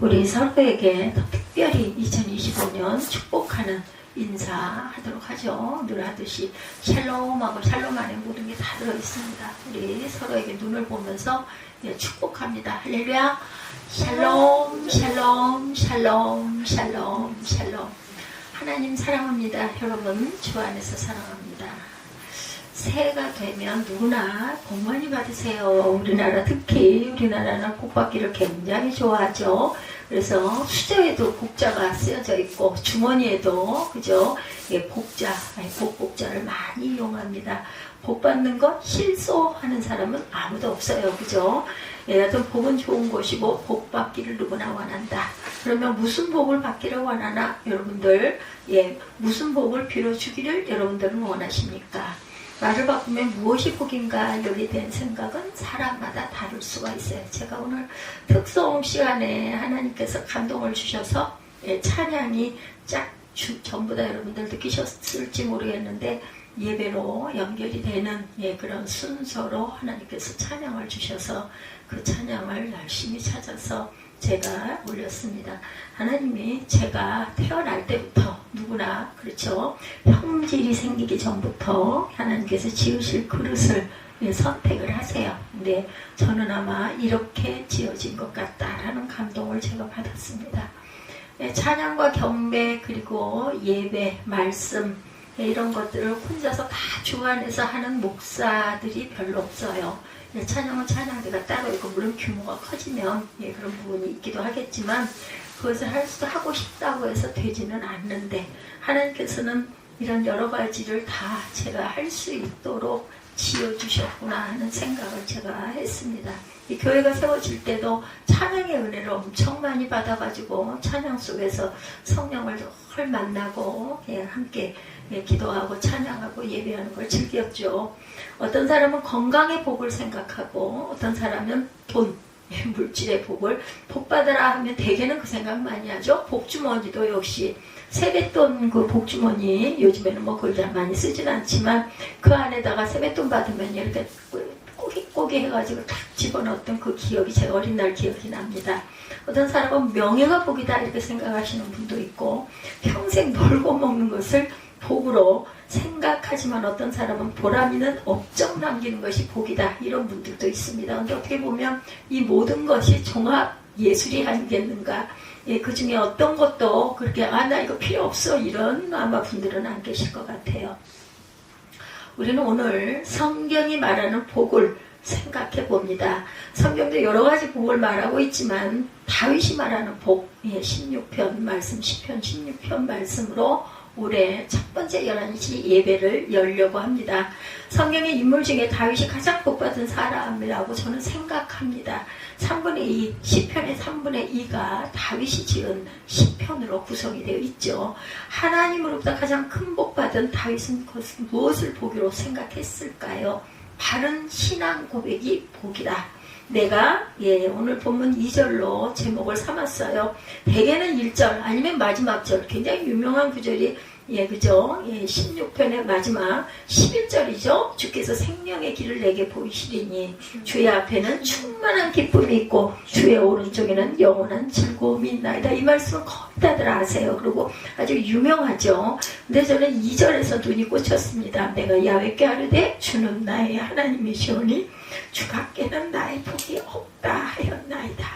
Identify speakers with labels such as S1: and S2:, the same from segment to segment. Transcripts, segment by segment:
S1: 우리 서로에게 더 특별히 2025년 축복하는 인사하도록 하죠. 늘 하듯이 샬롬하고 샬롬 안에 모든 게 다 들어있습니다. 우리 서로에게 눈을 보면서 축복합니다. 할렐루야. 샬롬 샬롬 샬롬 샬롬 샬롬. 하나님 사랑합니다. 여러분 주 안에서 사랑합니다. 새해가 되면 누구나 복 많이 받으세요. 우리나라 특히 우리나라는 복 받기를 굉장히 좋아하죠. 그래서 수저에도 복자가 쓰여져 있고 주머니에도 그죠? 예, 복자를 많이 이용합니다. 복 받는 것 실소하는 사람은 아무도 없어요. 그죠? 예, 하여튼 복은 좋은 것이고 복 받기를 누구나 원한다. 그러면 무슨 복을 받기를 원하나 여러분들? 예, 무슨 복을 빌어주기를 여러분들은 원하십니까? 말을 바꾸면 무엇이 복인가 여기에 대한 생각은 사람마다 다를 수가 있어요. 제가 오늘 특송 시간에 하나님께서 감동을 주셔서 찬양이 전부 다 여러분들 느끼셨을지 모르겠는데 예배로 연결이 되는 그런 순서로 하나님께서 찬양을 주셔서 그 찬양을 열심히 찾아서 제가 올렸습니다. 하나님이 제가 태어날 때부터 누구나 그렇죠. 형질이 생기기 전부터 하나님께서 지으실 그릇을 선택을 하세요. 근데 저는 아마 이렇게 지어진 것 같다라는 감동을 제가 받았습니다. 찬양과 경배 그리고 예배, 말씀 이런 것들을 혼자서 다 주관해서 하는 목사들이 별로 없어요. 찬양은 찬양대가 따로 있고 물론 규모가 커지면 그런 부분이 있기도 하겠지만 그것을 하고 싶다고 해서 되지는 않는데 하나님께서는 이런 여러 가지를 다 제가 할 수 있도록 지어주셨구나 하는 생각을 제가 했습니다. 이 교회가 세워질 때도 찬양의 은혜를 엄청 많이 받아가지고 찬양 속에서 성령을 늘 만나고 함께 기도하고 찬양하고 예배하는 걸 즐겼죠. 어떤 사람은 건강의 복을 생각하고 어떤 사람은 돈, 물질의 복을 복받으라 하면 대개는 그 생각 많이 하죠. 복주머니도 역시 세뱃돈 그 복주머니 요즘에는 뭐 그걸 잘 많이 쓰진 않지만 그 안에다가 세뱃돈 받으면 이렇게 꼬깃꼬깃 해가지고 딱 집어넣었던 그 기억이 제 어린 날 기억이 납니다. 어떤 사람은 명예가 복이다 이렇게 생각하시는 분도 있고 평생 놀고 먹는 것을 복으로 생각하지만 어떤 사람은 보람있는 업적 남기는 것이 복이다 이런 분들도 있습니다. 근데 어떻게 보면 이 모든 것이 종합 예술이 아니겠는가. 그 중에 어떤 것도 그렇게 나 이거 필요 없어 이런 아마 분들은 안 계실 것 같아요. 우리는 오늘 성경이 말하는 복을 생각해 봅니다. 성경도 여러 가지 복을 말하고 있지만 다윗이 말하는 복 16편 말씀 10편 16편 말씀으로 올해 첫 번째 11시 예배를 열려고 합니다. 성경의 인물 중에 다윗이 가장 복받은 사람이라고 저는 생각합니다. 3분의 2, 10편의 3분의 2가 다윗이 지은 10편으로 구성이 되어 있죠. 하나님으로부터 가장 큰 복받은 다윗은 무엇을 복으로 생각했을까요? 바른 신앙 고백이 복이다. 내가 오늘 본문 2절로 제목을 삼았어요. 대개는 1절 아니면 마지막 절 굉장히 유명한 구절이 그죠? 16편의 마지막 11절이죠. 주께서 생명의 길을 내게 보이시리니 주의 앞에는 충만한 기쁨이 있고 주의 오른쪽에는 영원한 즐거움이 있나이다. 이 말씀은 거의 다들 아세요. 그리고 아주 유명하죠. 근데 저는 2절에서 눈이 꽂혔습니다. 내가 야훼께 아뢰되 주는 나의 하나님이시오니 주밖에는 나의 복이 없다 하였나이다.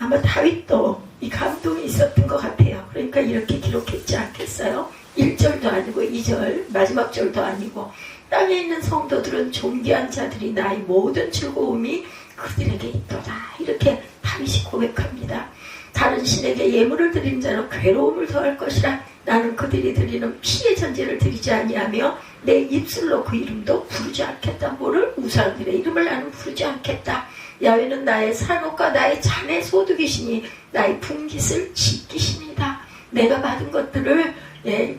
S1: 아마 다윗도 이 감동이 있었던 것 같아요. 그러니까 이렇게 기록했지 않겠어요? 1절도 아니고 2절 마지막 절도 아니고 땅에 있는 성도들은 존귀한 자들이 나의 모든 즐거움이 그들에게 있도다. 이렇게 다윗이 고백합니다. 다른 신에게 예물을 드린 자는 괴로움을 더할 것이라. 나는 그들이 드리는 피의 전제를 드리지 아니하며 내 입술로 그 이름도 부르지 않겠다. 뭐를? 우상들의 이름을 나는 부르지 않겠다. 야훼는 나의 산업과 나의 잔의 소득이시니 나의 분깃을 지키십니다. 내가 받은 것들을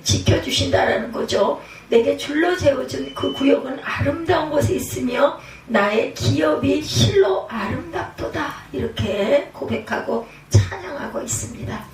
S1: 지켜주신다라는 거죠. 내게 줄로 세워준 그 구역은 아름다운 곳에 있으며 나의 기업이 실로 아름답도다. 이렇게 고백하고 찬양하고 있습니다.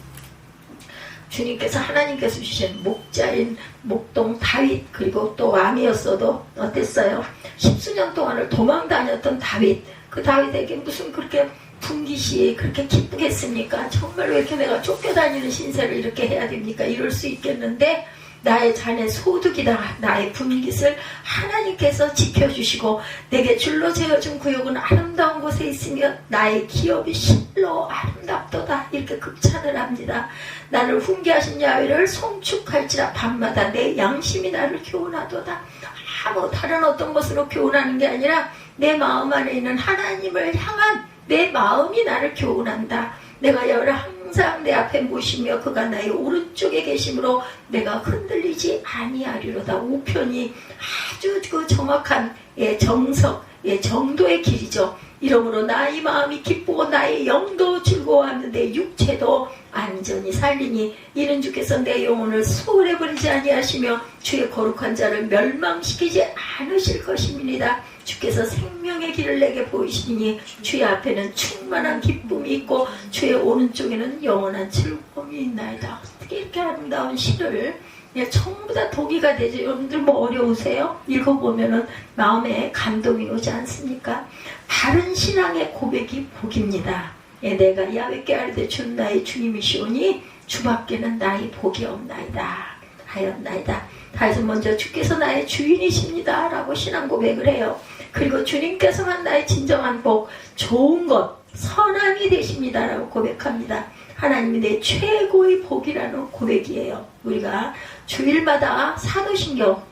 S1: 주님께서 하나님께서 주신 목자인 목동 다윗 그리고 또 왕이었어도 어땠어요? 10수년 동안을 도망 다녔던 다윗 그 다윗에게 무슨 그렇게 분깃이 그렇게 기쁘겠습니까? 정말로 이렇게 내가 쫓겨다니는 신세를 이렇게 해야 됩니까? 이럴 수 있겠는데 나의 자네 소득이다. 나의 분깃을 하나님께서 지켜주시고 내게 줄로 재어준 구역은 아름다운 곳에 있으며 나의 기업이 실로 아름답도다. 이렇게 극찬을 합니다. 나를 훈계하신 야훼를 송축할지라 밤마다 내 양심이 나를 교훈하도다. 뭐 다른 어떤 것으로 교훈하는 게 아니라 내 마음 안에 있는 하나님을 향한 내 마음이 나를 교훈한다. 내가 야훼를 항상 내 앞에 모시며 그가 나의 오른쪽에 계심으로 내가 흔들리지 아니하리로다. 우편이 아주 그 정확한 정석, 정도의 길이죠. 이러므로 나의 마음이 기쁘고 나의 영도 즐거워하는데 육체도 안전히 살리니 이는 주께서 내 영혼을 소홀해버리지 아니하시며 주의 거룩한 자를 멸망시키지 않으실 것입니다. 주께서 생명의 길을 내게 보이시니 주의 앞에는 충만한 기쁨이 있고 주의 오른쪽에는 영원한 즐거움이 있나이다. 어떻게 이렇게 아름다운 시를 전부 다 독이가 되죠. 여러분들 뭐 어려우세요? 읽어보면은 마음에 감동이 오지 않습니까? 바른 신앙의 고백이 복입니다. 내가 야훼께 아뢰되 준 나의 주님이시오니 주밖에는 나의 복이 없나이다 하였나이다. 다시 먼저 주께서 나의 주인이십니다 라고 신앙 고백을 해요. 그리고 주님께서만 나의 진정한 복, 좋은 것, 선함이 되십니다 라고 고백합니다. 하나님이 내 최고의 복이라는 고백이에요. 우리가 주일마다 사도신경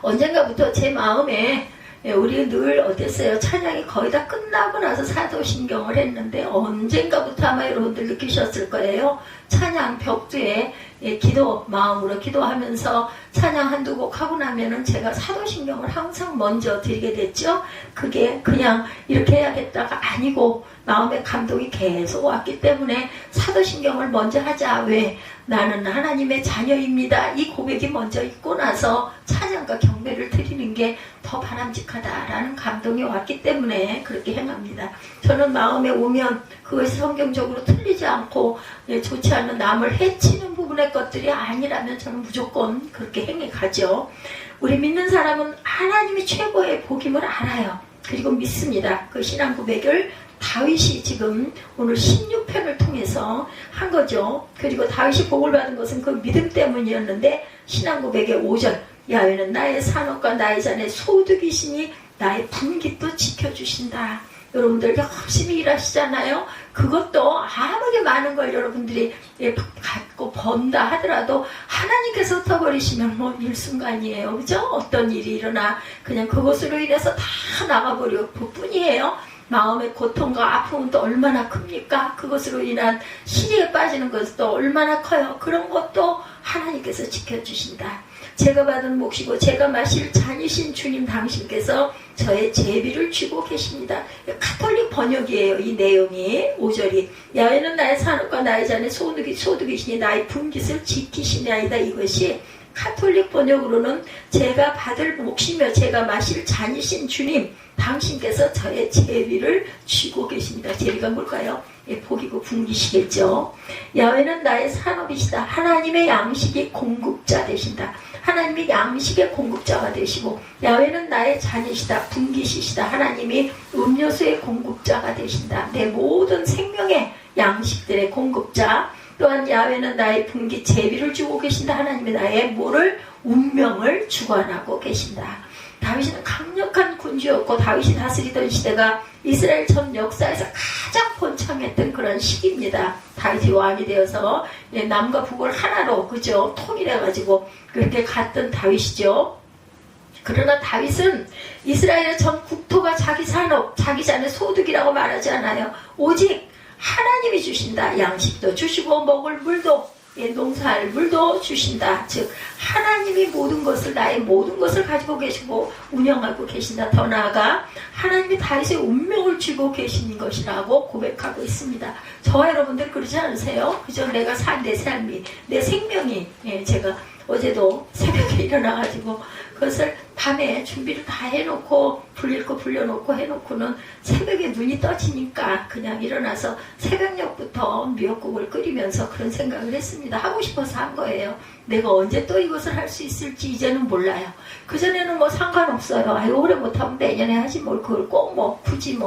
S1: 언젠가부터 제 마음에 우리 늘 어땠어요? 찬양이 거의 다 끝나고 나서 사도신경을 했는데 언젠가부터 아마 여러분들 느끼셨을 거예요. 찬양 벽두에 기도 마음으로 기도하면서 찬양 한두 곡 하고 나면은 제가 사도신경을 항상 먼저 드리게 됐죠. 그게 그냥 이렇게 해야겠다가 아니고 마음의 감동이 계속 왔기 때문에 사도신경을 먼저 하자. 왜? 나는 하나님의 자녀입니다. 이 고백이 먼저 있고 나서 찬양과 경배를 드리는 게 더 바람직하다라는 감동이 왔기 때문에 그렇게 행합니다. 저는 마음에 오면 그것이 성경적으로 틀리지 않고 좋지 않은 남을 해치는 부분의 것들이 아니라면 저는 무조건 그렇게 행해가죠. 우리 믿는 사람은 하나님이 최고의 복임을 알아요. 그리고 믿습니다. 그 신앙 고백을 다윗이 지금 오늘 16편을 통해서 한 거죠. 그리고 다윗이 복을 받은 것은 그 믿음 때문이었는데 신앙 고백의 5절 야훼는 나의 산업과 나의 잔의 소득이시니 나의 분깃도 지켜주신다. 여러분들 열심히 일하시잖아요. 그것도 아무리 많은 걸 여러분들이 갖고 번다 하더라도 하나님께서 흩어버리시면 뭐 일순간이에요. 그죠? 어떤 일이 일어나 그냥 그것으로 인해서 다 나가버릴 뿐이에요. 마음의 고통과 아픔은 또 얼마나 큽니까? 그것으로 인한 시리에 빠지는 것도 얼마나 커요. 그런 것도 하나님께서 지켜주신다. 제가 받은 몫이고 제가 마실 잔이신 주님 당신께서 저의 제비를 쥐고 계십니다. 카톨릭 번역이에요. 이 내용이 5절이 야훼는 나의 산업과 나의 잔의 소득이시니 나의 분깃을 지키시나이다. 이것이 카톨릭 번역으로는 제가 받을 몫이며 제가 마실 잔이신 주님 당신께서 저의 제비를 쥐고 계십니다. 제비가 뭘까요? 복이고 분깃이겠죠. 야훼는 나의 산업이시다. 하나님의 양식이 공급자 되신다. 하나님이 양식의 공급자가 되시고 야훼는 나의 잔이시다. 분깃이시다. 하나님이 음료수의 공급자가 되신다. 내 모든 생명의 양식들의 공급자. 또한 야훼는 나의 분깃 제비를 주고 계신다. 하나님이 나의 운명을 주관하고 계신다. 다윗은 강력한 군주였고 다윗이 다스리던 시대가 이스라엘 전 역사에서 가장 번창했던 그런 시기입니다. 다윗이 왕이 되어서 남과 북을 하나로 그죠 통일해가지고 그렇게 갔던 다윗이죠. 그러나 다윗은 이스라엘의 전 국토가 자기 산업, 자기 잔의 소득이라고 말하지 않아요. 오직 하나님이 주신다. 양식도 주시고 먹을 물도 농사할 물도 주신다. 즉 하나님이 모든 것을 나의 모든 것을 가지고 계시고 운영하고 계신다. 더 나아가 하나님이 다윗의 운명을 쥐고 계시는 것이라고 고백하고 있습니다. 저와 여러분들 그러지 않으세요? 그저 내가 산 내 삶이 내 생명이 제가 어제도 새벽에 일어나가지고 그것을 밤에 준비를 다 해놓고 불릴 거 불려놓고 해놓고는 새벽에 눈이 떠지니까 그냥 일어나서 새벽녘부터 미역국을 끓이면서 그런 생각을 했습니다. 하고 싶어서 한 거예요. 내가 언제 또 이것을 할 수 있을지 이제는 몰라요. 그전에는 뭐 상관없어요. 아유 오래 못하면 내년에 하지 뭘 그걸 꼭 뭐 굳이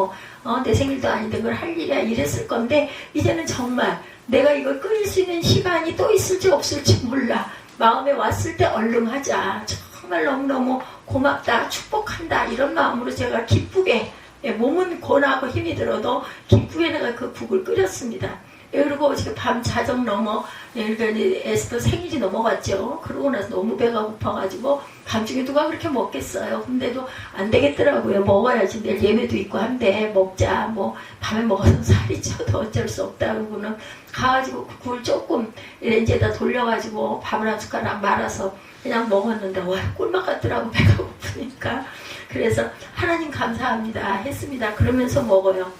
S1: 내 생일도 아닌데 그걸 할 일이야 이랬을 건데 이제는 정말 내가 이걸 끓일 수 있는 시간이 또 있을지 없을지 몰라. 마음에 왔을 때 얼른 하자. 정말 너무너무 고맙다, 축복한다 이런 마음으로 제가 기쁘게 몸은 고나고 힘이 들어도 기쁘게 내가 그 국을 끓였습니다. 그리고 어제 밤 자정 넘어 에스더 생일이 넘어갔죠. 그러고 나서 너무 배가 고파가지고 밤중에 누가 그렇게 먹겠어요. 근데도 안 되겠더라고요. 먹어야지 내일 예배도 있고 한데 먹자. 뭐 밤에 먹어서 살이 쪄도 어쩔 수 없다. 그러고는 가가지고 국을 조금 렌즈에다 돌려가지고 밥을 한 숟가락 말아서 그냥 먹었는데 와 꿀맛 같더라고 배가 고프니까. 그래서 하나님 감사합니다 했습니다. 그러면서 먹어요.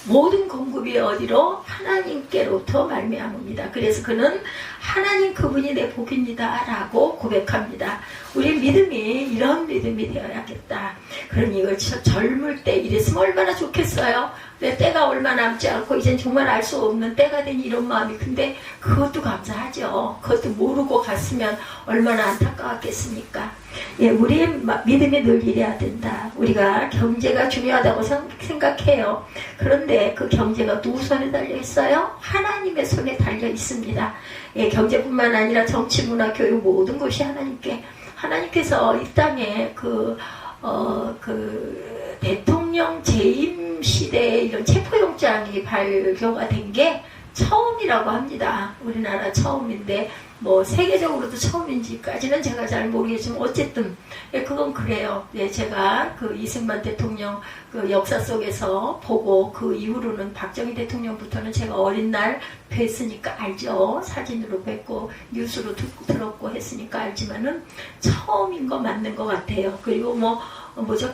S1: 모든 공급이 어디로? 하나님께로부터 말미암습니다. 그래서 그는 하나님 그분이 내 복입니다 라고 고백합니다. 우리 믿음이 이런 믿음이 되어야겠다. 그러니 이걸 젊을 때 이랬으면 얼마나 좋겠어요. 내 때가 얼마 남지 않고 이젠 정말 알 수 없는 때가 된 이런 마음이. 근데 그것도 감사하죠. 그것도 모르고 갔으면 얼마나 안타까웠겠습니까. 예, 우리의 믿음이 늘 이래야 된다. 우리가 경제가 중요하다고 생각해요. 그런데 그 경제가 누구 손에 달려 있어요? 하나님의 손에 달려 있습니다. 예, 경제뿐만 아니라 정치, 문화, 교육 모든 것이 하나님께서 이 땅에 대통령 재임 시대에 이런 체포영장이 발효가 된 게 처음이라고 합니다. 우리나라 처음인데 뭐 세계적으로도 처음인지까지는 제가 잘 모르겠지만 어쨌든 그건 그래요. 예, 제가 그 이승만 대통령 그 역사 속에서 보고 그 이후로는 박정희 대통령부터는 제가 어린 날 뵀으니까 알죠. 사진으로 뵙고 뉴스로 들었고 했으니까 알지만은 처음인 거 맞는 것 같아요. 그리고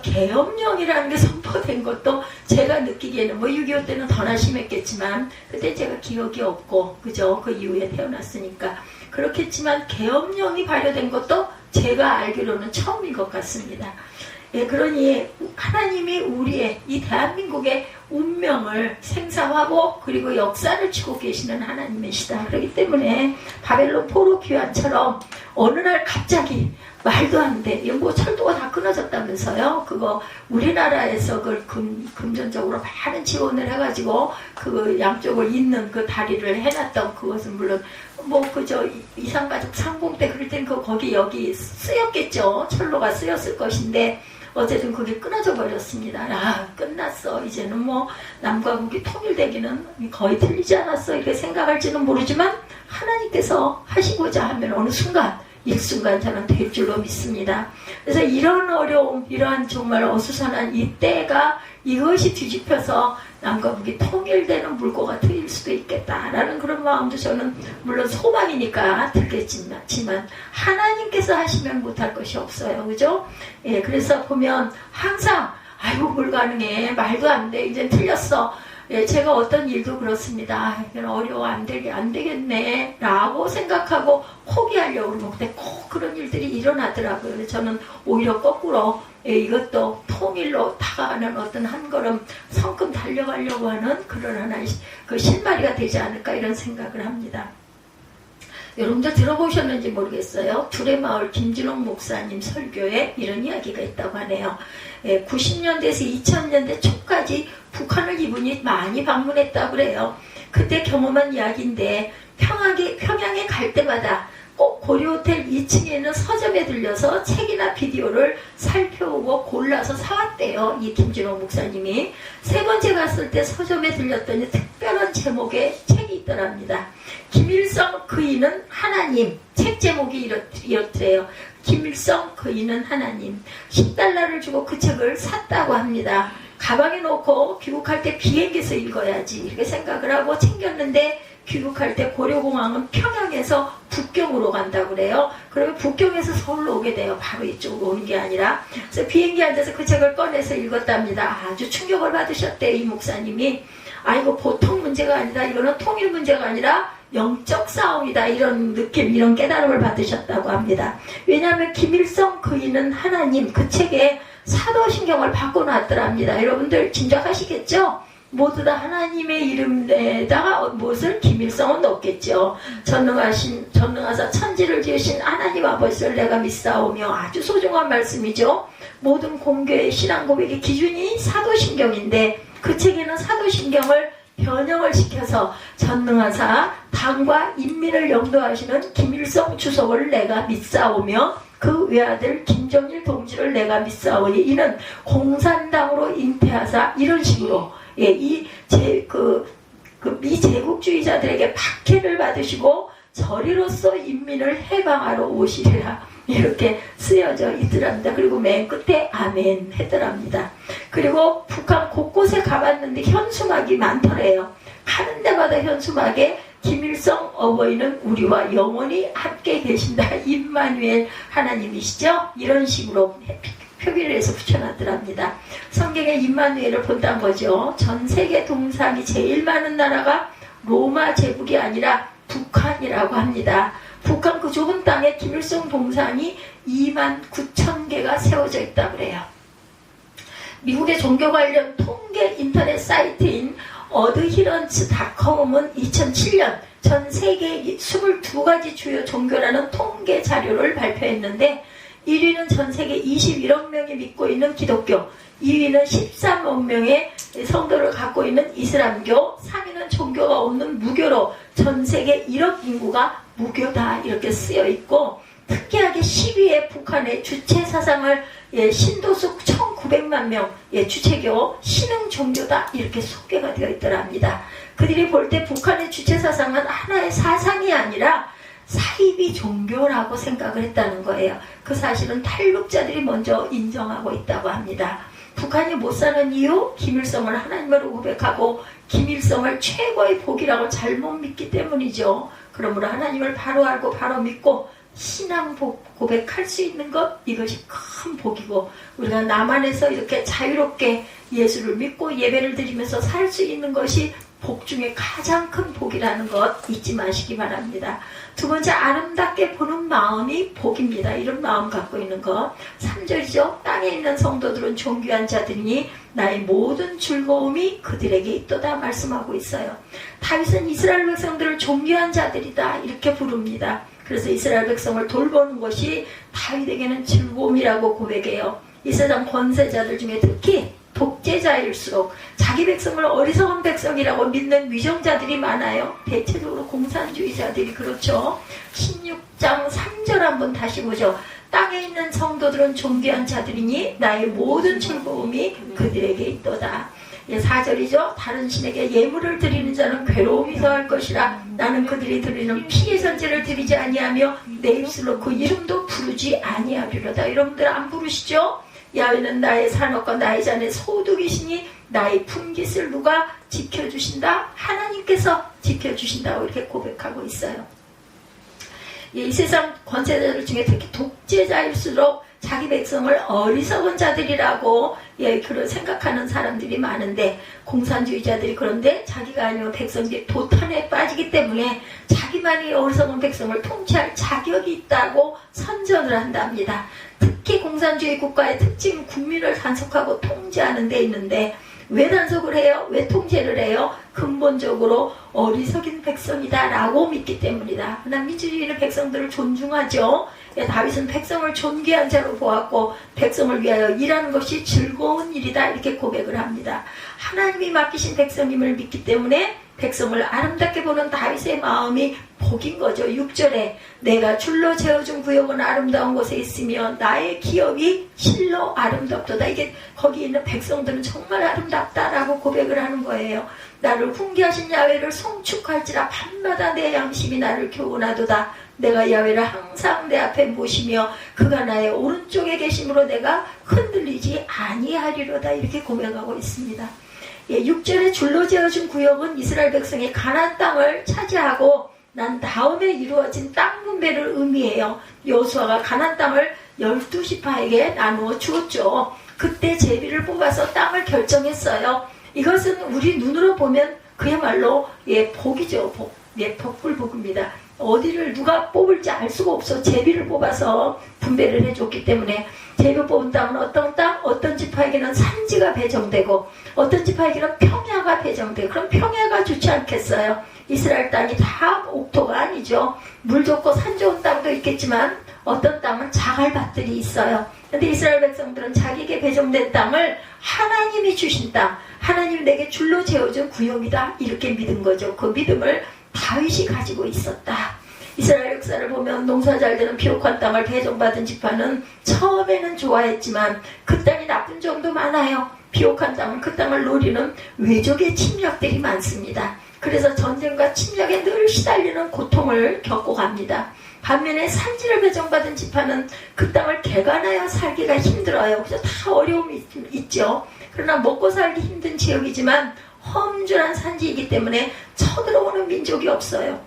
S1: 계엄령이라는 게 선포된 것도 제가 느끼기에는 6.25 때는 더나 심했겠지만 그때 제가 기억이 없고 그죠? 그 이후에 태어났으니까 그렇겠지만 계엄령이 발효된 것도 제가 알기로는 처음인 것 같습니다. 예, 그러니 하나님이 우리의 이 대한민국의 운명을 생사하고 그리고 역사를 치고 계시는 하나님이시다. 그렇기 때문에 바벨론 포로 귀환처럼 어느 날 갑자기 말도 안 돼. 뭐 철도가 다 끊어졌다면서요. 그거 우리나라에서 그걸 금전적으로 많은 지원을 해가지고 그 양쪽을 잇는 그 다리를 해놨던 그것은 물론 이산가족 상봉 때 그럴 땐 거기 여기 쓰였겠죠. 철로가 쓰였을 것인데 어쨌든 그게 끊어져 버렸습니다. 끝났어. 이제는 남과 북이 통일되기는 거의 틀리지 않았어. 이렇게 생각할지는 모르지만 하나님께서 하시고자 하면 어느 순간 일순간 저는 될 줄로 믿습니다. 그래서 이런 어려움, 이러한 정말 어수선한 이 때가 이것이 뒤집혀서 남과 북이 통일되는 물꼬가 트일 수도 있겠다라는 그런 마음도 저는 물론 소망이니까 들겠지만 하나님께서 하시면 못할 것이 없어요. 그죠? 예, 그래서 보면 항상 아이고 불가능해. 말도 안 돼. 이제 틀렸어. 예, 제가 어떤 일도 그렇습니다. 이건 어려워 안 되겠네 라고 생각하고 포기하려고 그러는데 꼭 그런 일들이 일어나더라고요. 저는 오히려 거꾸로 이것도 통일로 다가가는 어떤 한 걸음 성큼 달려가려고 하는 그런 하나의 그 실마리가 되지 않을까 이런 생각을 합니다. 여러분들 들어보셨는지 모르겠어요. 두레마을 김진홍 목사님 설교에 이런 이야기가 있다고 하네요. 90년대에서 2000년대 초까지 북한을 이분이 많이 방문했다고 그래요. 그때 경험한 이야기인데 평양에 갈 때마다 꼭 고려호텔 2층에 있는 서점에 들려서 책이나 비디오를 살펴보고 골라서 사왔대요. 이 김진홍 목사님이. 세 번째 갔을 때 서점에 들렸더니 특별한 제목의 책이 있더랍니다. 김일성 그이는 하나님. 책 제목이 이렇더래요. 김일성 그이는 하나님. $10를 주고 그 책을 샀다고 합니다. 가방에 놓고 귀국할 때 비행기에서 읽어야지 이렇게 생각을 하고 챙겼는데 귀국할 때 고려공항은 평양에서 북경으로 간다고 그래요. 그러면 북경에서 서울로 오게 돼요. 바로 이쪽으로 오는 게 아니라. 그래서 비행기 앉아서 그 책을 꺼내서 읽었답니다. 아주 충격을 받으셨대요. 이 목사님이. 이거 보통 문제가 아니다. 이거는 통일 문제가 아니라 영적 싸움이다. 이런 느낌, 이런 깨달음을 받으셨다고 합니다. 왜냐하면 김일성 그이는 하나님 그 책에 사도신경을 바꿔놨더랍니다. 여러분들 짐작하시겠죠? 모두 다 하나님의 이름에다가 무엇을 김일성은 넣겠죠. 전능하사 천지를 지으신 하나님 아버지를 내가 믿사오며, 아주 소중한 말씀이죠. 모든 공교의 신앙 고백의 기준이 사도신경인데 그 책에는 사도신경을 변형을 시켜서 전능하사 당과 인민을 영도하시는 김일성 주석을 내가 믿사오며 그 외아들 김정일 동지를 내가 믿사오니 이는 공산당으로 잉태하사, 이런 식으로 미제국주의자들에게 박해를 받으시고 저리로서 인민을 해방하러 오시리라, 이렇게 쓰여져 있더랍니다. 그리고 맨 끝에 아멘 했더랍니다. 그리고 북한 곳곳에 가봤는데 현수막이 많더래요. 가는 데마다 현수막에 김일성 어버이는 우리와 영원히 함께 계신다, 임마누엘 하나님이시죠? 이런 식으로 표기를 해서 붙여놨더랍니다. 성경에 임마누엘을 본다는 거죠. 전 세계 동상이 제일 많은 나라가 로마 제국이 아니라 북한이라고 합니다. 북한 그 좁은 땅에 김일성 동상이 29,000개가 세워져 있다고 그래요. 미국의 종교 관련 통계 인터넷 사이트인 어드히런츠닷컴은 2007년 전 세계 22가지 주요 종교라는 통계 자료를 발표했는데, 1위는 전 세계 21억 명이 믿고 있는 기독교, 2위는 13억 명의 성도를 갖고 있는 이슬람교, 3위는 종교가 없는 무교로 전 세계 1억 인구가 무교다, 이렇게 쓰여 있고, 특이하게 10위에 북한의 주체 사상을 신도수 1900만 명 주체교 신흥 종교다, 이렇게 소개가 되어 있더랍니다. 그들이 볼 때 북한의 주체 사상은 하나의 사상이 아니라 사이비 종교라고 생각을 했다는 거예요. 그 사실은 탈북자들이 먼저 인정하고 있다고 합니다. 북한이 못 사는 이유, 김일성을 하나님으로 고백하고 김일성을 최고의 복이라고 잘못 믿기 때문이죠. 그러므로 하나님을 바로 알고 바로 믿고 신앙 고백할 수 있는 것, 이것이 큰 복이고, 우리가 남한에서 이렇게 자유롭게 예수를 믿고 예배를 드리면서 살 수 있는 것이 복 중에 가장 큰 복이라는 것 잊지 마시기 바랍니다. 두 번째, 아름답게 보는 마음이 복입니다. 이런 마음 갖고 있는 것. 3절이죠. 땅에 있는 성도들은 존귀한 자들이니 나의 모든 즐거움이 그들에게 있도다 말씀하고 있어요. 다윗은 이스라엘 백성들을 존귀한 자들이다, 이렇게 부릅니다. 그래서 이스라엘 백성을 돌보는 것이 다윗에게는 즐거움이라고 고백해요. 이 세상 권세자들 중에 특히 독재자일수록 자기 백성을 어리석은 백성이라고 믿는 위정자들이 많아요. 대체적으로 공산주의자들이 그렇죠. 16장 3절 한번 다시 보죠. 땅에 있는 성도들은 존귀한 자들이니 나의 모든 즐거움이 그들에게 있도다. 4절이죠. 다른 신에게 예물을 드리는 자는 괴로움이 더할 것이라. 나는 그들이 드리는 피의 전제를 드리지 아니하며 내 입술로 그 이름도 부르지 아니하리로다. 여러분들 안 부르시죠? 야훼는 나의 산업과 나의 잔의 소득이시니 나의 품깃을 누가 지켜주신다? 하나님께서 지켜주신다고 이렇게 고백하고 있어요. 이 세상 권세자들 중에 특히 독재자일수록 자기 백성을 어리석은 자들이라고 그런 생각하는 사람들이 많은데, 공산주의자들이 그런데 자기가 아니면 백성들이 도탄에 빠지기 때문에 자기만이 어리석은 백성을 통치할 자격이 있다고 선전을 한답니다. 특히 공산주의 국가의 특징은 국민을 단속하고 통제하는 데 있는데, 왜 단속을 해요? 왜 통제를 해요? 근본적으로 어리석인 백성이다 라고 믿기 때문이다. 난 민주주의는 백성들을 존중하죠. 다윗은 백성을 존귀한 자로 보았고 백성을 위하여 일하는 것이 즐거운 일이다, 이렇게 고백을 합니다. 하나님이 맡기신 백성임을 믿기 때문에 백성을 아름답게 보는 다윗의 마음이 복인 거죠. 6절에 내가 줄로 재어준 구역은 아름다운 곳에 있으며 나의 기업이 실로 아름답도다. 이게 거기 있는 백성들은 정말 아름답다라고 고백을 하는 거예요. 나를 훈계하신 야훼를 송축할지라 밤마다 내 양심이 나를 교훈하도다. 내가 야훼를 항상 내 앞에 모시며 그가 나의 오른쪽에 계심으로 내가 흔들리지 아니하리로다, 이렇게 고백하고 있습니다. 6절에 줄로 재어준 구역은 이스라엘 백성이 가나안 땅을 차지하고 난 다음에 이루어진 땅 분배를 의미해요. 여호수아가 가나안 땅을 12지파에게 나누어 주었죠. 그때 제비를 뽑아서 땅을 결정했어요. 이것은 우리 눈으로 보면 그야말로 복이죠. 복불복입니다. 어디를 누가 뽑을지 알 수가 없어. 제비를 뽑아서 분배를 해줬기 때문에 제비 뽑은 땅은 어떤 땅, 어떤 지파에게는 산지가 배정되고 어떤 지파에게는 평야가 배정되고, 그럼 평야가 좋지 않겠어요? 이스라엘 땅이 다 옥토가 아니죠. 물 좋고 산 좋은 땅도 있겠지만 어떤 땅은 자갈밭들이 있어요. 근데 이스라엘 백성들은 자기에게 배정된 땅을 하나님이 주신 땅, 하나님이 내게 줄로 재어준 구역이다, 이렇게 믿은 거죠. 그 믿음을 다윗이 가지고 있었다. 이스라엘 역사를 보면 농사 잘 되는 비옥한 땅을 배정받은 지파는 처음에는 좋아했지만 그 땅이 나쁜 점도 많아요. 비옥한 땅은 그 땅을 노리는 외적의 침략들이 많습니다. 그래서 전쟁과 침략에 늘 시달리는 고통을 겪고 갑니다. 반면에 산지를 배정받은 지파는 그 땅을 개간하여 살기가 힘들어요. 그래서 다 어려움이 있죠. 그러나 먹고 살기 힘든 지역이지만 험준한 산지이기 때문에 쳐들어오는 민족이 없어요.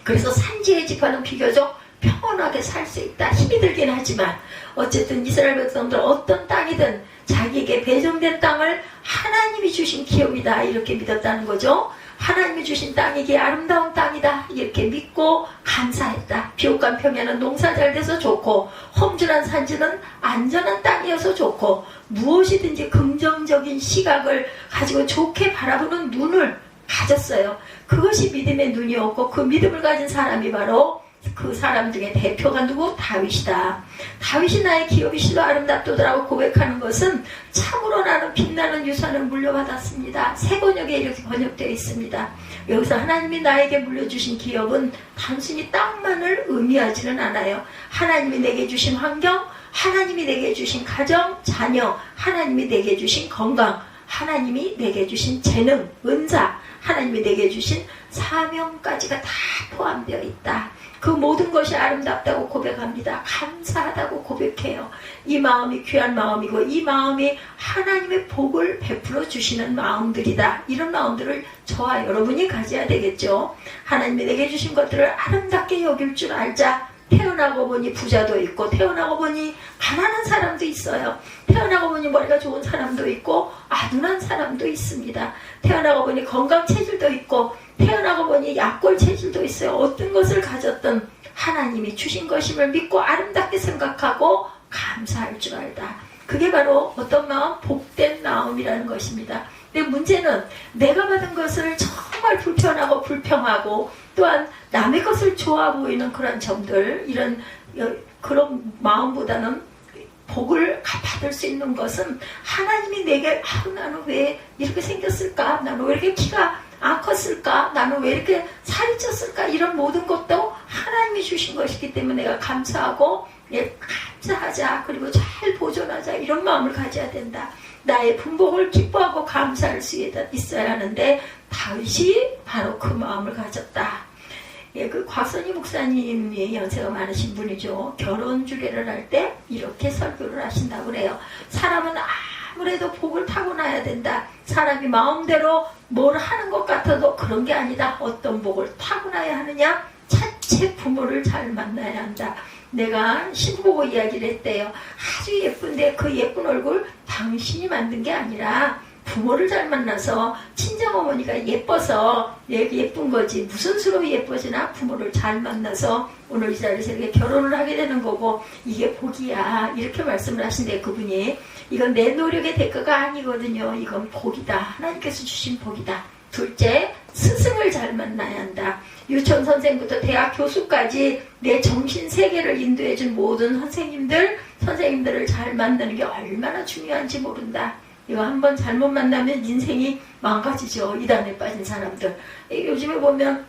S1: 그래서 산지의 지파는 비교적 평온하게 살 수 있다. 힘이 들긴 하지만 어쨌든 이스라엘 백성들 어떤 땅이든 자기에게 배정된 땅을 하나님이 주신 기업이다, 이렇게 믿었다는 거죠. 하나님이 주신 땅이 이게 아름다운 땅이다, 이렇게 믿고 감사했다. 비옥한 평야는 농사 잘 돼서 좋고 험준한 산지는 안전한 땅이어서 좋고, 무엇이든지 긍정적인 시각을 가지고 좋게 바라보는 눈을 가졌어요. 그것이 믿음의 눈이었고, 그 믿음을 가진 사람이 바로 그 사람 중에 대표가 누구? 다윗이다. 다윗이 나의 기업이시도 아름답도다라고 고백하는 것은 참으로 나는 빛나는 유산을 물려받았습니다. 새 번역에 이렇게 번역되어 있습니다. 여기서 하나님이 나에게 물려주신 기업은 단순히 땅만을 의미하지는 않아요. 하나님이 내게 주신 환경, 하나님이 내게 주신 가정, 자녀, 하나님이 내게 주신 건강, 하나님이 내게 주신 재능, 은사, 하나님이 내게 주신 사명까지가 다 포함되어 있다. 그 모든 것이 아름답다고 고백합니다. 감사하다고 고백해요. 이 마음이 귀한 마음이고 이 마음이 하나님의 복을 베풀어 주시는 마음들이다. 이런 마음들을 저와 여러분이 가져야 되겠죠. 하나님이 내게 주신 것들을 아름답게 여길 줄 알자. 태어나고 보니 부자도 있고 태어나고 보니 가난한 사람도 있어요. 태어나고 보니 머리가 좋은 사람도 있고 아둔한 사람도 있습니다. 태어나고 보니 건강 체질도 있고 태어나고 보니 약골 체질도 있어요. 어떤 것을 가졌든 하나님이 주신 것임을 믿고 아름답게 생각하고 감사할 줄 알다. 그게 바로 어떤 마음? 복된 마음이라는 것입니다. 근데 문제는 내가 받은 것을 정말 불편하고 불평하고 또한 남의 것을 좋아 보이는 그런 점들, 그런 마음보다는 복을 받을 수 있는 것은 하나님이 내게 나는 왜 이렇게 생겼을까? 나는 왜 이렇게 키가 안 컸을까? 나는 왜 이렇게 살이 쪘을까? 이런 모든 것도 하나님이 주신 것이기 때문에 내가 감사하고 감사하자, 그리고 잘 보존하자, 이런 마음을 가져야 된다. 나의 분복을 기뻐하고 감사할 수 있어야 하는데 다윗이 바로 그 마음을 가졌다. 그 곽선희 목사님이 연세가 많으신 분이죠. 결혼 주례를 할 때 이렇게 설교를 하신다고 그래요. 사람은 아무래도 복을 타고나야 된다. 사람이 마음대로 뭘 하는 것 같아도 그런 게 아니다. 어떤 복을 타고나야 하느냐? 자체 부모를 잘 만나야 한다. 내가 신부 보고 이야기를 했대요. 아주 예쁜데 그 예쁜 얼굴 당신이 만든 게 아니라 부모를 잘 만나서 친정어머니가 예뻐서 예쁜 거지. 무슨 수로 예뻐지나? 부모를 잘 만나서 오늘 이 자리에서 이렇게 결혼을 하게 되는 거고 이게 복이야. 이렇게 말씀을 하신대 그분이. 이건 내 노력의 대가가 아니거든요. 이건 복이다. 하나님께서 주신 복이다. 둘째, 스승을 잘 만나야 한다. 유치원 선생부터 대학 교수까지 내 정신 세계를 인도해준 모든 선생님들을 잘 만나는 게 얼마나 중요한지 모른다. 이거 한번 잘못 만나면 인생이 망가지죠. 이단에 빠진 사람들. 요즘에 보면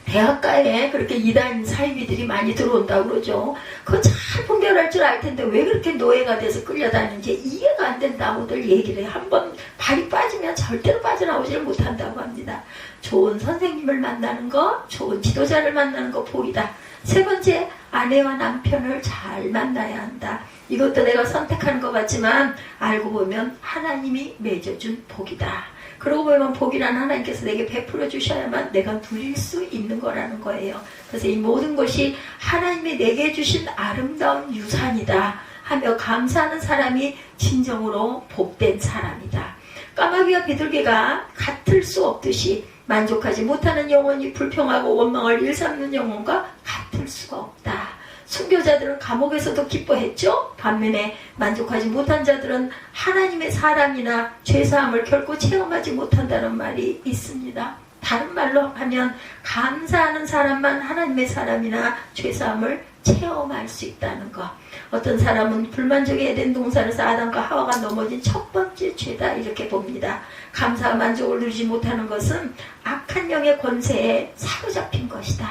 S1: 대학가에 그렇게 이단 사이비들이 많이 들어온다고 그러죠. 그거 잘 분별할 줄 알 텐데 왜 그렇게 노예가 돼서 끌려다니는지 이해가 안 된다고들 얘기를 해요. 한번 발이 빠지면 절대로 빠져나오지를 못한다고 합니다. 좋은 선생님을 만나는 거, 좋은 지도자를 만나는 거 복이다. 세 번째, 아내와 남편을 잘 만나야 한다. 이것도 내가 선택하는 것 같지만 알고 보면 하나님이 맺어준 복이다. 그러고 보면 복이란 하나님께서 내게 베풀어 주셔야만 내가 누릴 수 있는 거라는 거예요. 그래서 이 모든 것이 하나님이 내게 주신 아름다운 유산이다 하며 감사하는 사람이 진정으로 복된 사람이다. 까마귀와 비둘기가 같을 수 없듯이 만족하지 못하는 영혼이 불평하고 원망을 일삼는 영혼과 같을 수가 없다. 순교자들은 감옥에서도 기뻐했죠. 반면에 만족하지 못한 자들은 하나님의 사랑이나 죄사함을 결코 체험하지 못한다는 말이 있습니다. 다른 말로 하면 감사하는 사람만 하나님의 사랑이나 죄사함을 체험할 수 있다는 것. 어떤 사람은 불만족의 에덴 동산에서 아담과 하와가 넘어진 첫 번째 죄다 이렇게 봅니다. 감사와 만족을 누리지 못하는 것은 악한 영의 권세에 사로잡힌 것이다.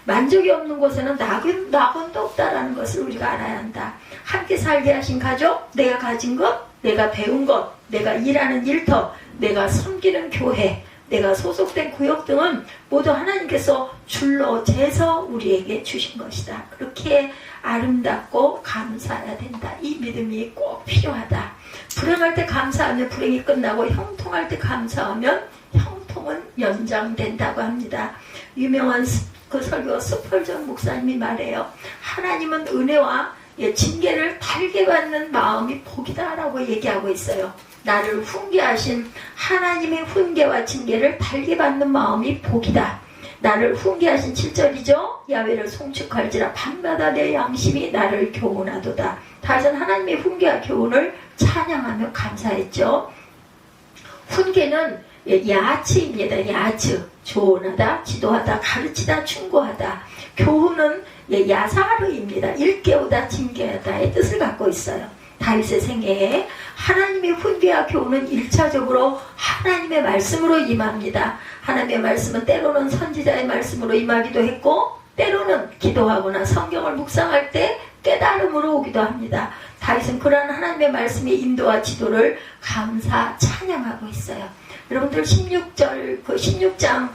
S1: 만족이 없는 곳에는 낙원도 없다라는 것을 우리가 알아야 한다. 함께 살게 하신 가족, 내가 가진 것, 내가 배운 것, 내가 일하는 일터, 내가 섬기는 교회, 내가 소속된 구역 등은 모두 하나님께서 줄로 재서 우리에게 주신 것이다. 그렇게 아름답고 감사해야 된다. 이 믿음이 꼭 필요하다. 불행할 때 감사하면 불행이 끝나고 형통할 때 감사하면 형통은 연장된다고 합니다. 유명한 그 설교가 스펄전 목사님이 말해요. 하나님은 은혜와 징계를 달게 받는 마음이 복이다라고 얘기하고 있어요. 나를 훈계하신 하나님의 훈계와 징계를 달게 받는 마음이 복이다. 나를 훈계하신 7절이죠. 야훼를 송축할지라 밤마다 내 양심이 나를 교훈하도다. 다윗은 하나님의 훈계와 교훈을 찬양하며 감사했죠. 훈계는 야츠입니다. 야츠. 조언하다, 지도하다, 가르치다, 충고하다. 교훈은 야사르입니다. 일깨우다, 징계하다의 뜻을 갖고 있어요. 다윗의 생애에 하나님의 훈계와 교훈은 1차적으로 하나님의 말씀으로 임합니다. 하나님의 말씀은 때로는 선지자의 말씀으로 임하기도 했고 때로는 기도하거나 성경을 묵상할 때 깨달음으로 오기도 합니다. 다윗은 그러한 하나님의 말씀의 인도와 지도를 감사 찬양하고 있어요. 여러분들 16절 그 16장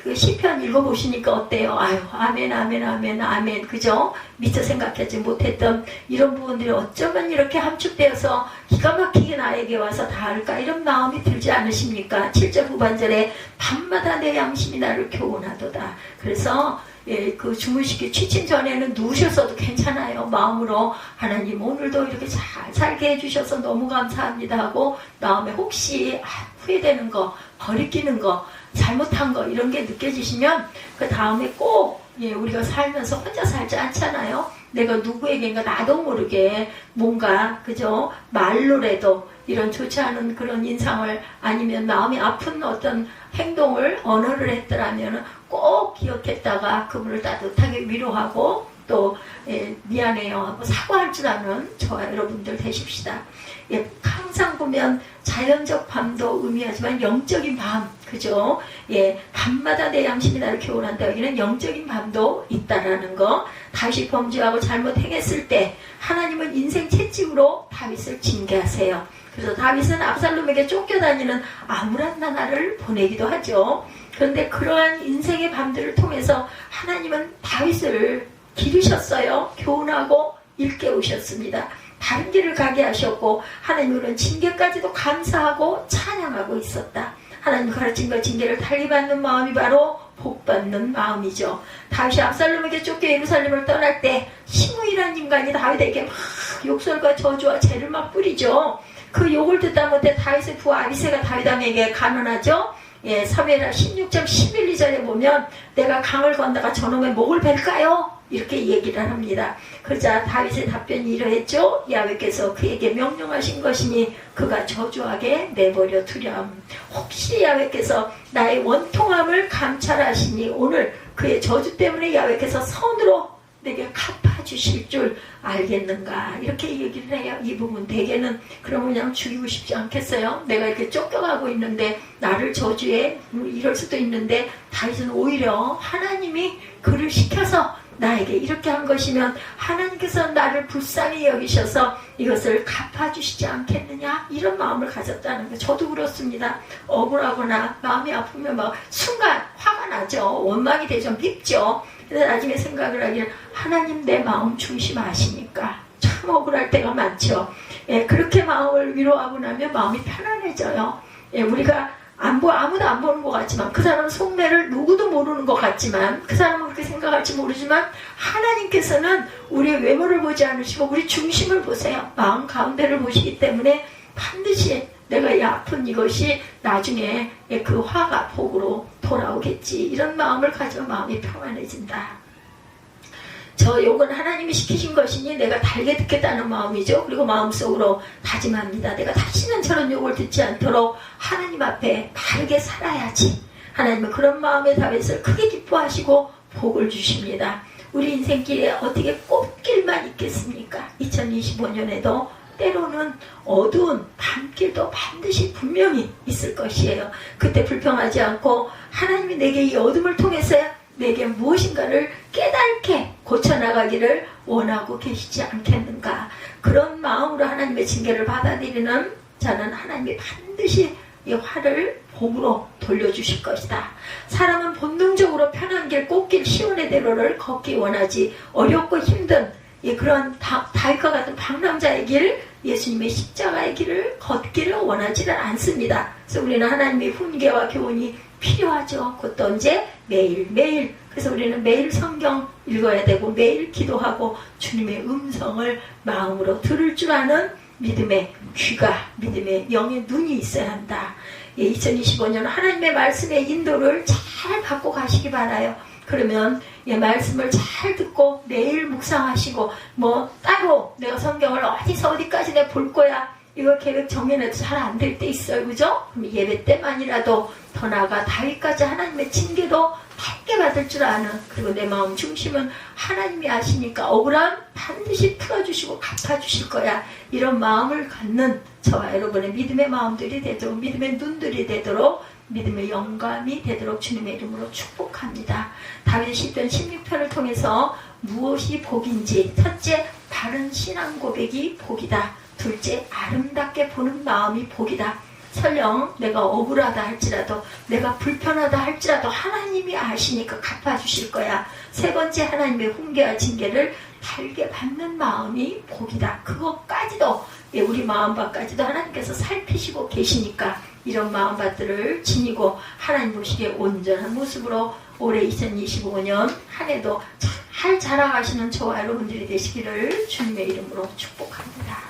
S1: 그 시편 읽어보시니까 어때요? 아유, 아멘, 아멘, 아멘, 아멘. 그죠? 미처 생각하지 못했던 이런 부분들이 어쩌면 이렇게 함축되어서 기가 막히게 나에게 와서 닿을까? 이런 마음이 들지 않으십니까? 7절 후반절에 밤마다 내 양심이 나를 교훈하도다. 그래서 그 주무시기 취침 전에는 누우셨어도 괜찮아요. 마음으로 하나님 오늘도 이렇게 잘 살게 해주셔서 너무 감사합니다 하고 마음에 혹시 후회되는 거, 버리끼는 거, 잘못한 거 이런 게 느껴지시면 그 다음에 꼭 우리가 살면서 혼자 살지 않잖아요. 내가 누구에게인가 나도 모르게 뭔가 그죠 말로라도 이런 좋지 않은 그런 인상을 아니면 마음이 아픈 어떤 행동을 언어를 했더라면 꼭 기억했다가 그분을 따뜻하게 위로하고 또 미안해요 하고 사과할 줄 아는 저와 여러분들 되십시다. 항상 보면 자연적 밤도 의미하지만 영적인 밤, 그죠? 밤마다 내 양심이 나를 교훈한다. 여기는 영적인 밤도 있다라는 거. 다윗이 범죄하고 잘못 행했을 때 하나님은 인생 채찍으로 다윗을 징계하세요. 그래서 다윗은 압살롬에게 쫓겨다니는 아므란 나라를 보내기도 하죠. 그런데 그러한 인생의 밤들을 통해서 하나님은 다윗을 기르셨어요. 교훈하고 일깨우셨습니다. 다른 길을 가게 하셨고 하나님은 징계까지도 감사하고 찬양하고 있었다. 하나님 가르친 것 징계를 달리 받는 마음이 바로 복받는 마음이죠. 다윗이 압살롬에게 쫓겨 예루살렘을 떠날 때 시므이라는 인간이 다윗에게 막 욕설과 저주와 죄를 막 뿌리죠. 그 욕을 듣다 못해 다윗의 부하 아비새가 다윗왕에게 간언하죠. 사무엘하 16장 11~2절에 보면 내가 강을 건너가 저놈의 목을 벨까요? 이렇게 얘기를 합니다. 그러자 다윗의 답변이 이러했죠. 야훼께서 그에게 명령하신 것이니 그가 저주하게 내버려 두렴. 혹시 야훼께서 나의 원통함을 감찰하시니 오늘 그의 저주 때문에 야훼께서 선으로 내게 갚아주실 줄 알겠는가. 이렇게 얘기를 해요. 이 부분 대개는 그러면 그냥 죽이고 싶지 않겠어요? 내가 이렇게 쫓겨가고 있는데 나를 저주해 이럴 수도 있는데 다윗은 오히려 하나님이 그를 시켜서 나에게 이렇게 한 것이면 하나님께서 나를 불쌍히 여기셔서 이것을 갚아주시지 않겠느냐 이런 마음을 가졌다는 거. 저도 그렇습니다. 억울하거나 마음이 아프면 막 순간 화가 나죠. 원망이 되죠. 밉죠. 그래서 나중에 생각을 하기를 하나님 내 마음 중심 아시니까 참 억울할 때가 많죠. 그렇게 마음을 위로하고 나면 마음이 편안해져요. 우리가 아무도 안 보는 것 같지만 그 사람 속내를 누구도 모르는 것 같지만 그 사람은 그렇게 생각할지 모르지만 하나님께서는 우리의 외모를 보지 않으시고 우리 중심을 보세요. 마음 가운데를 보시기 때문에 반드시 내가 이 아픈 이것이 나중에 그 화가 복으로 돌아오겠지. 이런 마음을 가져 마음이 평안해진다. 저 욕은 하나님이 시키신 것이니 내가 달게 듣겠다는 마음이죠. 그리고 마음속으로 다짐합니다. 내가 다시는 저런 욕을 듣지 않도록 하나님 앞에 바르게 살아야지. 하나님은 그런 마음의 다윗을 크게 기뻐하시고 복을 주십니다. 우리 인생길에 어떻게 꽃길만 있겠습니까? 2025년에도 때로는 어두운 밤길도 반드시 분명히 있을 것이에요. 그때 불평하지 않고 하나님이 내게 이 어둠을 통해서 내게 무엇인가를 깨닫게 고쳐나가기를 원하고 계시지 않겠는가. 그런 마음으로 하나님의 징계를 받아들이는 자는 하나님이 반드시 이 화를 복으로 돌려주실 것이다. 사람은 본능적으로 편한 길, 꽃길, 시온의 대로를 걷기 원하지 어렵고 힘든 그런 다윗과 같은 방랑자의 길, 예수님의 십자가의 길을 걷기를 원하지는 않습니다. 그래서 우리는 하나님의 훈계와 교훈이 필요하죠. 그것도 언제? 매일매일. 그래서 우리는 매일 성경 읽어야 되고 매일 기도하고 주님의 음성을 마음으로 들을 줄 아는 믿음의 귀가, 믿음의 영의 눈이 있어야 한다. 2025년 하나님의 말씀의 인도를 잘 받고 가시기 바라요. 그러면 말씀을 잘 듣고 매일 묵상하시고 따로 내가 성경을 어디서 어디까지 내가 볼 거야 이거 계획 정해내도 잘 안 될 때 있어요. 그죠? 그럼 예배 때만이라도 더 나아가 다윗까지 하나님의 징계도 밝게 받을 줄 아는, 그리고 내 마음 중심은 하나님이 아시니까 억울함 반드시 풀어주시고 갚아주실 거야. 이런 마음을 갖는 저와 여러분의 믿음의 마음들이 되도록, 믿음의 눈들이 되도록, 믿음의 영감이 되도록 주님의 이름으로 축복합니다. 다윗의 시편 16편을 통해서 무엇이 복인지, 첫째, 바른 신앙 고백이 복이다. 둘째, 아름답게 보는 마음이 복이다. 설령 내가 억울하다 할지라도, 내가 불편하다 할지라도 하나님이 아시니까 갚아주실 거야. 세 번째, 하나님의 훈계와 징계를 달게 받는 마음이 복이다. 그것까지도, 우리 마음밭까지도 하나님께서 살피시고 계시니까 이런 마음밭들을 지니고 하나님 보시기에 온전한 모습으로 올해 2025년 한 해도 잘 자라가시는 저와 여러분들이 되시기를 주님의 이름으로 축복합니다.